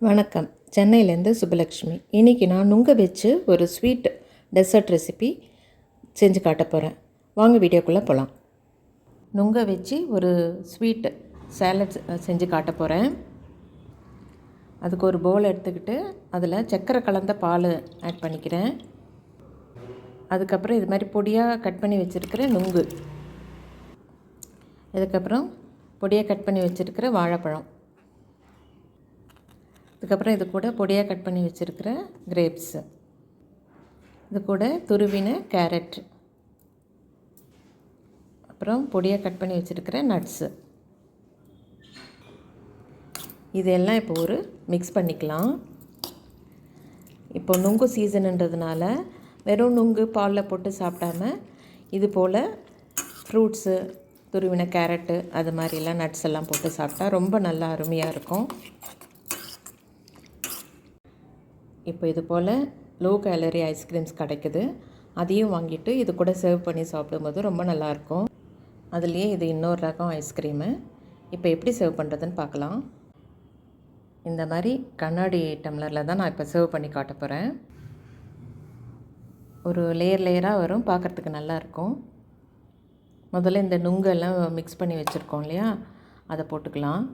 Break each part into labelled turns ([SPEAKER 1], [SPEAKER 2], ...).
[SPEAKER 1] வணக்கம். சென்னையிலேருந்து சுபலக்ஷ்மி. இன்றைக்கி நான் நுங்க வச்சு ஒரு ஸ்வீட் டெசர்ட் ரெசிபி செஞ்சு காட்ட போகிறேன். வாங்க வீடியோக்குள்ளே போகலாம். நுங்க வச்சு ஒரு ஸ்வீட் சாலட் செஞ்சு காட்ட போகிறேன். அதுக்கு ஒரு பவுல் எடுத்துக்கிட்டு அதில் சர்க்கரை கலந்த பால் ஆட் பண்ணிக்கிறேன். அதுக்கப்புறம் இது மாதிரி பொடியாக கட் பண்ணி வச்சுருக்கிற நுங்கு, இதுக்கப்புறம் பொடியாக கட் பண்ணி வச்சுருக்கிற வாழைப்பழம், அதுக்கப்புறம் இது கூட பொடியாக கட் பண்ணி வச்சுருக்கிற கிரேப்ஸு, இது கூட துருவின கேரட், அப்புறம் பொடியாக கட் பண்ணி வச்சுருக்கிற நட்ஸு, இதெல்லாம் இப்போ ஒரு மிக்ஸ் பண்ணிக்கலாம். இப்போ நுங்கு சீசனுன்றதுனால வெறும் நுங்கு பாலில் போட்டு சாப்பிடாம இது போல் ஃப்ரூட்ஸு, துருவின கேரட்டு, அது மாதிரிலாம் நட்ஸ் எல்லாம் போட்டு சாப்பிட்டா ரொம்ப நல்லா அருமையாக இருக்கும். இப்போ இது போல் லோ கேலரி ஐஸ்கிரீம்ஸ் கிடைக்குது. அதையும் வாங்கிட்டு இது கூட சர்வ் பண்ணி சாப்பிடும்போது ரொம்ப நல்லாயிருக்கும். அதுலேயே இது இன்னொரு ரகம் ஐஸ்கிரீமு. இப்போ எப்படி சர்வ் பண்ணுறதுன்னு பார்க்கலாம். இந்த மாதிரி கண்ணாடி டம்ளரில் தான் நான் இப்போ சர்வ் பண்ணி காட்ட போகிறேன். ஒரு லேயராக வரும், பார்க்குறதுக்கு நல்லாயிருக்கும். முதல்ல இந்த நுங்கெல்லாம் மிக்ஸ் பண்ணி வச்சுருக்கோம் இல்லையா, அதை போட்டுக்கலாம்.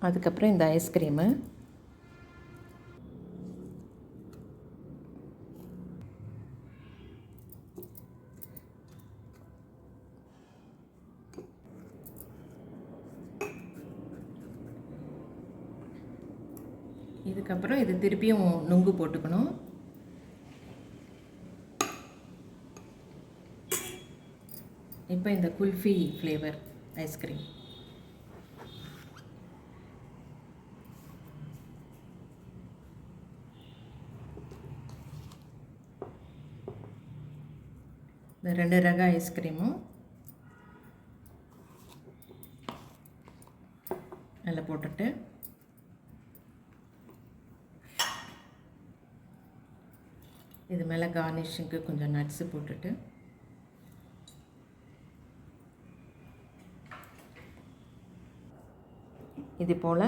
[SPEAKER 1] அதுக்கப்புறம் இந்த ஐஸ்கிரீமு, இதுக்கப்புறம் இது திருப்பியும் நுங்கு போட்டுக்கணும். இப்போ இந்த குல்ஃபி ஃப்ளேவர் ஐஸ்கிரீம், இந்த 2 ரக ஐஸ்கிரீமும் அதில் போட்டுட்டு இது மேலே கார்னிஷிங்க்கு கொஞ்சம் நட்ஸு போட்டுட்டு இது போல்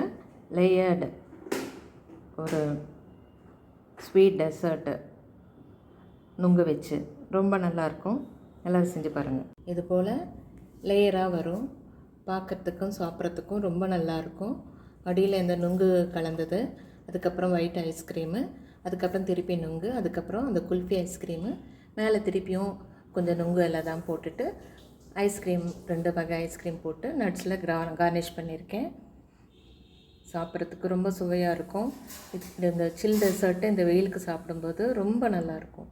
[SPEAKER 1] லேயர்டு ஒரு ஸ்வீட் டெசர்ட்டு நுங்கு வச்சு ரொம்ப நல்லாயிருக்கும். எல்லோரும் செஞ்சு பாருங்கள். இது போல் லேயராக வரும், பார்க்குறதுக்கும் சாப்பிட்றதுக்கும் ரொம்ப நல்லாயிருக்கும். அடியில் இந்த நுங்கு கலந்தது, அதுக்கப்புறம் ஒயிட் ஐஸ்கிரீமு, அதுக்கப்புறம் திருப்பி நுங்கு, அதுக்கப்புறம் அந்த குல்ஃபி ஐஸ்கிரீமு, மேலே திருப்பியும் கொஞ்சம் நுங்கு எல்லாம் தான் போட்டுட்டு ஐஸ்கிரீம் 2 வகை ஐஸ்கிரீம் போட்டு நட்ஸில் கார்னிஷ் பண்ணியிருக்கேன். சாப்பிட்றதுக்கு ரொம்ப சுவையாக இருக்கும். இந்த சில் டெசர்ட்டு இந்த வெயிலுக்கு சாப்பிடும்போது ரொம்ப நல்லாயிருக்கும்.